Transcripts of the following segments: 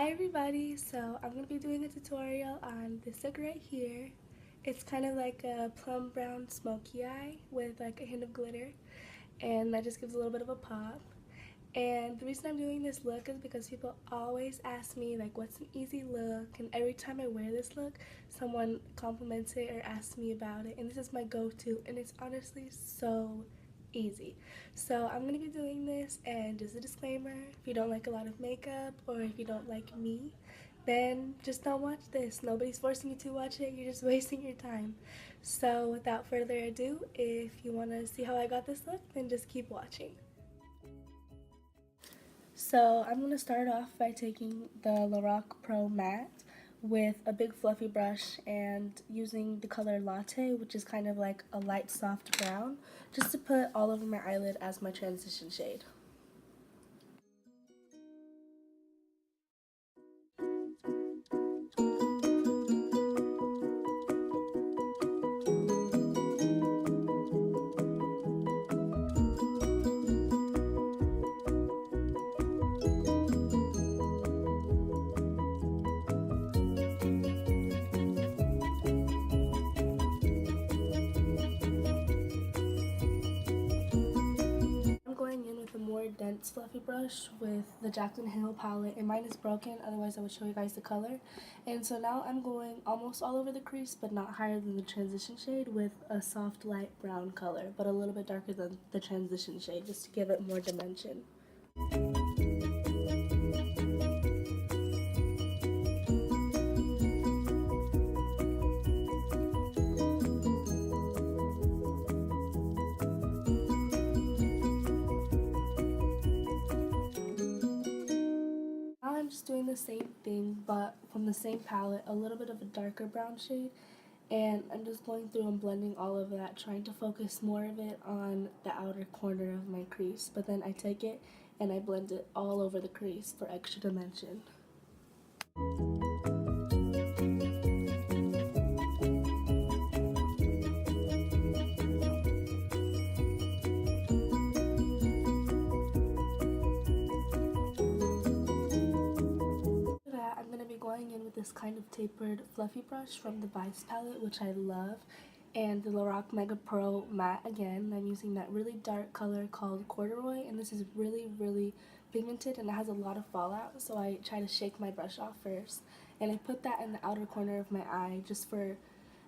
Hi everybody, so I'm going to be doing a tutorial on this look right here. It's kind of like a plum brown smoky eye with like a hint of glitter, and that just gives a little bit of a pop. And the reason I'm doing this look is because people always ask me like what's an easy look, and every time I wear this look someone compliments it or asks me about it, and this is my go-to, and it's honestly so easy. So I'm gonna be doing this, and just a disclaimer, if you don't like a lot of makeup or if you don't like me, then just don't watch this. Nobody's forcing you to watch it, you're just wasting your time. So without further ado, if you want to see how I got this look, then just keep watching. So I'm going to start off by taking the Lorac Pro Matte with a big fluffy brush and using the color Latte, which is kind of like a light soft brown, just to put all over my eyelid as my transition shade. Dense fluffy brush with the Jaclyn Hill palette, and mine is broken, otherwise I would show you guys the color. And so now I'm going almost all over the crease, but not higher than the transition shade, with a soft light brown color, but a little bit darker than the transition shade, just to give it more dimension. I'm just doing the same thing, but from the same palette, a little bit of a darker brown shade, and I'm just going through and blending all of that, trying to focus more of it on the outer corner of my crease, but then I take it and I blend it all over the crease for extra dimension. Going in with this kind of tapered fluffy brush from the Vice palette, which I love, and the Lorac Mega Pro Matte again. I'm using that really dark color called Corduroy, and this is really pigmented and it has a lot of fallout, so I try to shake my brush off first, and I put that in the outer corner of my eye just for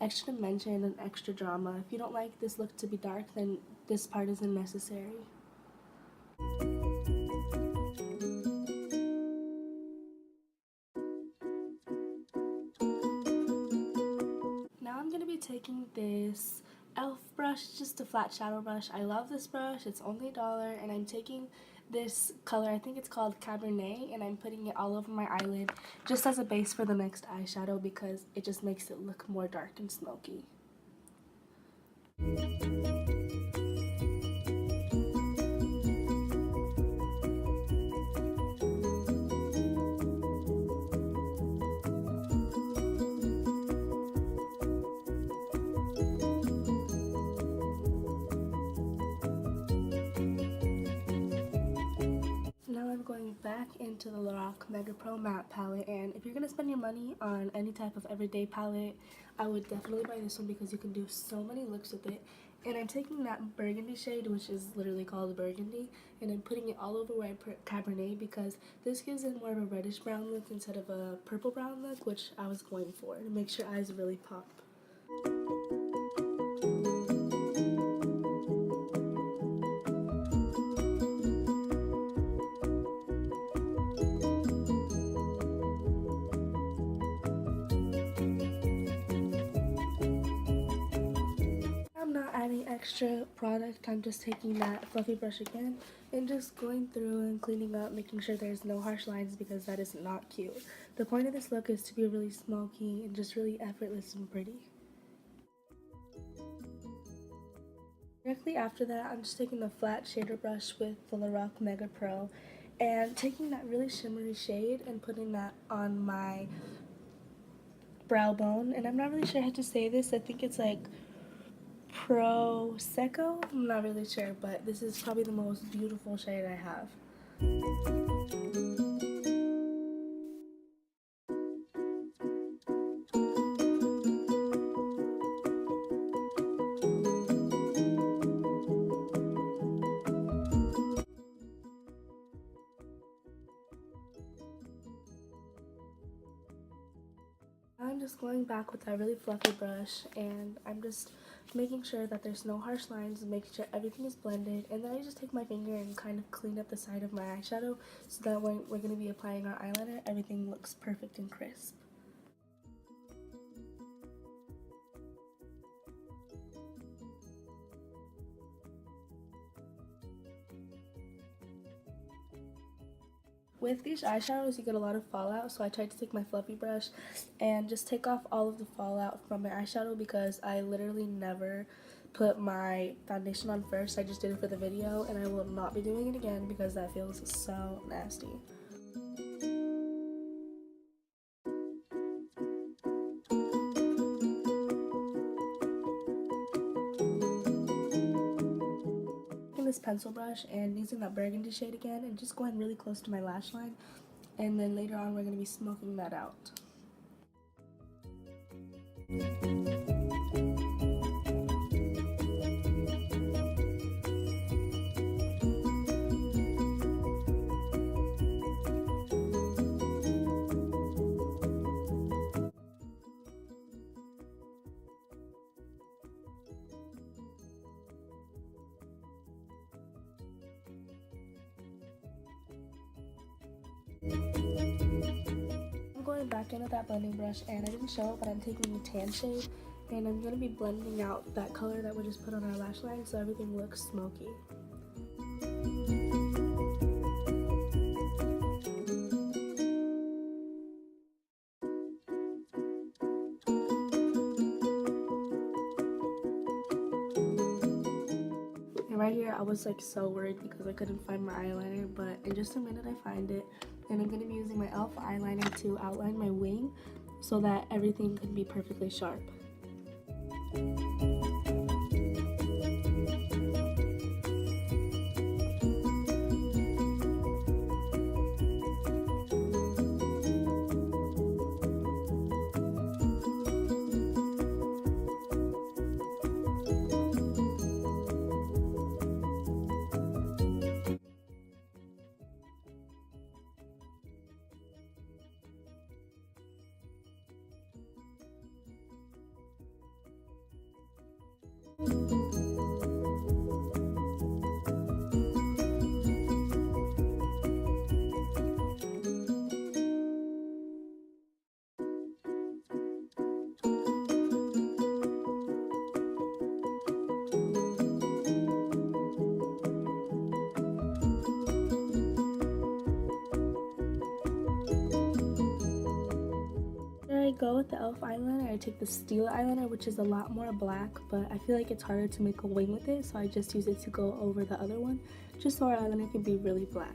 extra dimension and extra drama. If you don't like this look to be dark, then this part isn't necessary. Taking this e.l.f. brush, just a flat shadow brush. I love this brush, it's only $1, and I'm taking this color, I think it's called Cabernet, and I'm putting it all over my eyelid just as a base for the next eyeshadow because it just makes it look more dark and smoky. Going back into the Lorac Mega Pro Matte palette, and if you're going to spend your money on any type of everyday palette, I would definitely buy this one because you can do so many looks with it. And I'm taking that burgundy shade, which is literally called burgundy, and I'm putting it all over where I put Cabernet because this gives it more of a reddish brown look instead of a purple brown look, which I was going for, to make your eyes really pop. Adding extra product, I'm just taking that fluffy brush again and just going through and cleaning up, making sure there's no harsh lines because that is not cute. The point of this look is to be really smoky and just really effortless and pretty. Directly after that, I'm just taking the flat shader brush with the Lorac Mega Pro and taking that really shimmery shade and putting that on my brow bone. And I'm not really sure how to say this, I think it's like Prosecco? I'm not really sure, but this is probably the most beautiful shade I have. I'm just going back with that really fluffy brush, and I'm just making sure that there's no harsh lines and making sure everything is blended. And then I just take my finger and kind of clean up the side of my eyeshadow so that when we're going to be applying our eyeliner, everything looks perfect and crisp. With these eyeshadows, you get a lot of fallout, so I tried to take my fluffy brush and just take off all of the fallout from my eyeshadow because I literally never put my foundation on first. I just did it for the video, and I will not be doing it again because that feels so nasty. This pencil brush and using that burgundy shade again and just going really close to my lash line, and then later on we're going to be smoking that out. I'm going back in with that blending brush, and I didn't show it, but I'm taking the tan shade and I'm going to be blending out that color that we just put on our lash line so everything looks smoky. And right here I was like so worried because I couldn't find my eyeliner, but in just a minute I find it, and I'm going to be using my e.l.f. eyeliner to outline my wing so that everything can be perfectly sharp. I go with the e.l.f. eyeliner, I take the steel eyeliner, which is a lot more black, but I feel like it's harder to make a wing with it, so I just use it to go over the other one, just so our eyeliner can be really black.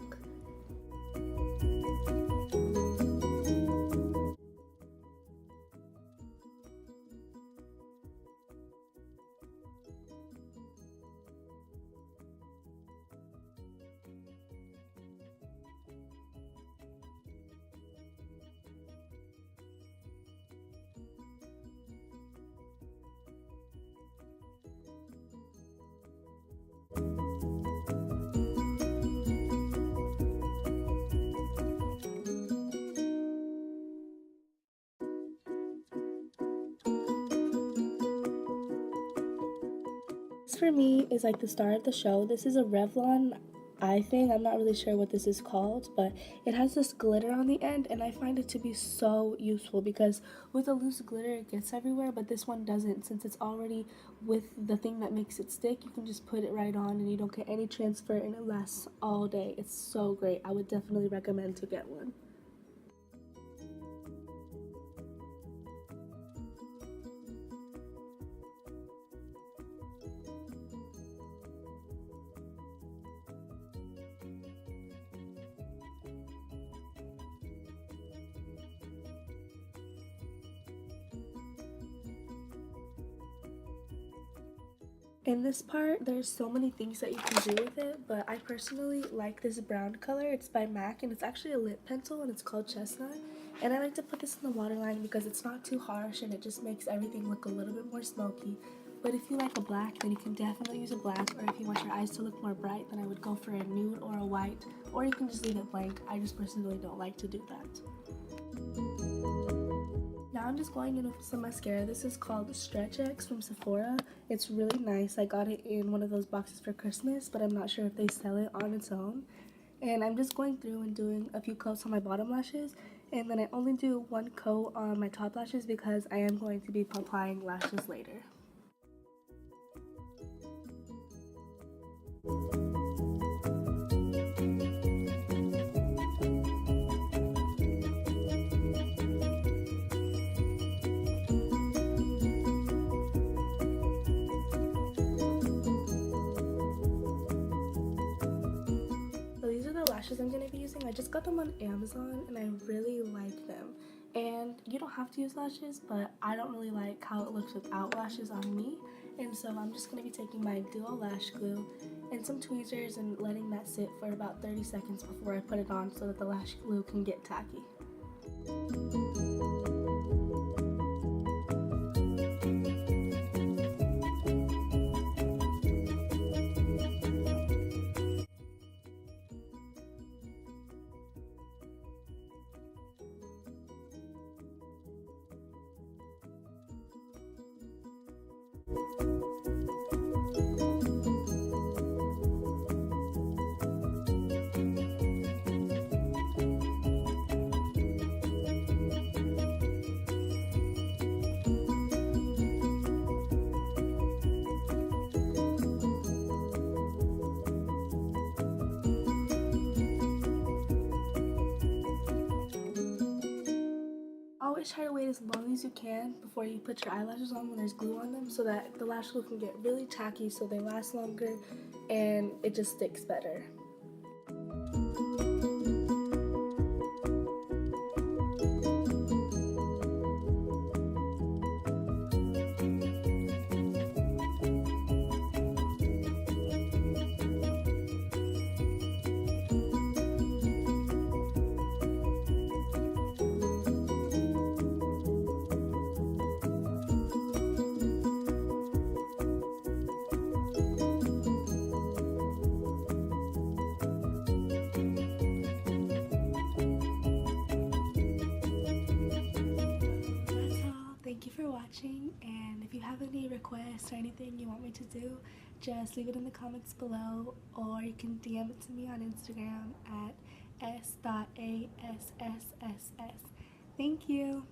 This for me is like the star of the show. This is a Revlon eye thing. I'm not really sure what this is called, but it has this glitter on the end, and I find it to be so useful because with a loose glitter it gets everywhere, but this one doesn't. Since it's already with the thing that makes it stick, you can just put it right on and you don't get any transfer, and it lasts all day. It's so great. I would definitely recommend to get one. In this part, there's so many things that you can do with it, but I personally like this brown color. It's by MAC, and it's actually a lip pencil, and it's called Chestnut. And I like to put this in the waterline because it's not too harsh, and it just makes everything look a little bit more smoky. But if you like a black, then you can definitely use a black, or if you want your eyes to look more bright, then I would go for a nude or a white, or you can just leave it blank. I just personally don't like to do that. Now I'm just going in with some mascara. This is called Stretch X from Sephora. It's really nice. I got it in one of those boxes for Christmas, but I'm not sure if they sell it on its own. And I'm just going through and doing a few coats on my bottom lashes, and then I only do one coat on my top lashes because I am going to be applying lashes later. So these are the lashes I'm going to be using. I just got them on Amazon and I really like them. And you don't have to use lashes, but I don't really like how it looks without lashes on me. And so I'm just going to be taking my duo lash glue and some tweezers and letting that sit for about 30 seconds before I put it on so that the lash glue can get tacky. Always try to wait as long as you can before you put your eyelashes on when there's glue on them so that the lash glue can get really tacky so they last longer and it just sticks better. Thank you for watching, and if you have any requests or anything you want me to do, just leave it in the comments below, or you can DM it to me on Instagram at s.asss. Thank you.